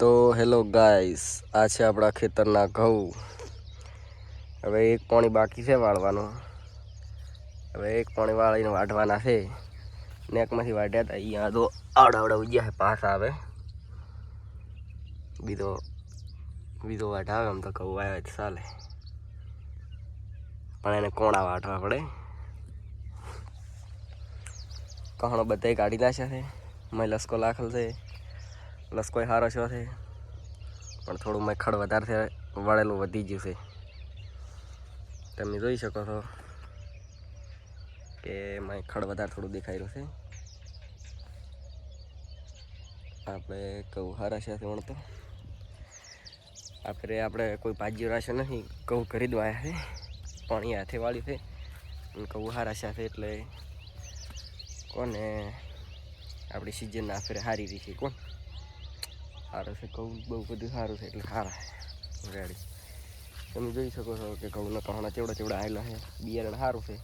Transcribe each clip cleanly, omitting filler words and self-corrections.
તો hello guys, આ છે આપણા ખેતરના ઘઉં. હવે એક પાણી બાકી છે વાળવાનું. હવે એક પાણી વાળીને વાઢવાના છે. નેકમાંથી વાઢ્યા હતા અહીંયા તો આવડા ઉજ્યા છે, પાસ આવે બીજો વાઢ આવે. આમ તો ઘઉં આવ્યા જ ચાલે, પણ એને કોણા વાઢવા પડે. કહણો બધા કાઢી નાખ્યા છે. મેં લસકો લાખેલ છે, લસકો સારો છો છે, પણ થોડું મેં ખડ વધારે છે, વળેલું વધી ગયું છે. તમે જોઈ શકો છો કે મેં ખડ વધારે થોડું દેખાઈ રહ્યું છે. આપણે ઘઉં સારા છે વણતો. આપણે કોઈ ભાજીઓ રાશે નથી, ઘઉં કરી દવાયા છે, પાણી હાથે વાળ્યું છે અને ઘઉં સારા છે એટલે કોને આપણી સિઝન આફરે સારી રહી છે. કોણ સારું છે, ઘઉં બહુ બધું સારું છે એટલે સારા રેડી. તમે જોઈ શકો છો કે ઘઉંના કહણા ચેવડા આવેલા છે. બિયારણ સારું છે.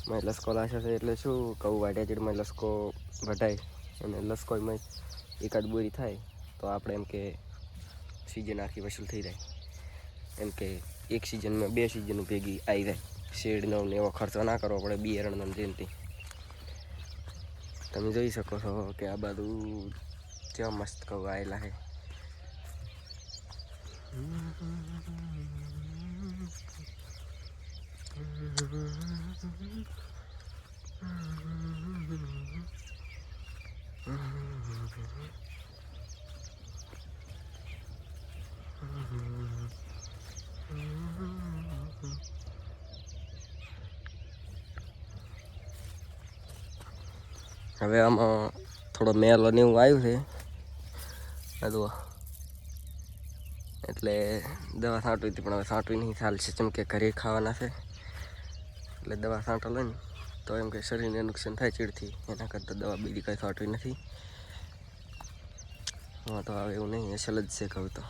મેં લસકો લાશે છે એટલે શું ઘઉં વાઢ્યા ચેડ મેં લસકો વઢાય અને લસકો મેં એકાદ બોરી થાય તો આપણે એમ કે સિઝન આખી વસૂલ થઈ જાય. એમ કે એક સિઝનમાં 2 સિઝન ભેગી આવી જાય. શેડનો ને એવો ખર્ચો ના કરવો પડે બિયારણનો જેનથી. તમે જોઈ શકો છો કે આ બધું કેવા મસ્ત ઘઉં આવેલા છે. હવે આમાં થોડો મેલ અને એવું આવ્યું છે બધું, એટલે દવા છાંટવી હતી, પણ હવે છાંટવી નહીં ચાલશે. જેમ કે ઘરે ખાવાના છે એટલે દવા છાંટો લઈને તો એમ કે શરીરને નુકસાન થાય ચીડથી, એના કરતાં દવા બીજી કંઈ છાંટવી નથી. તો હવે એવું નહીં, અસલ જ છે કહું તો.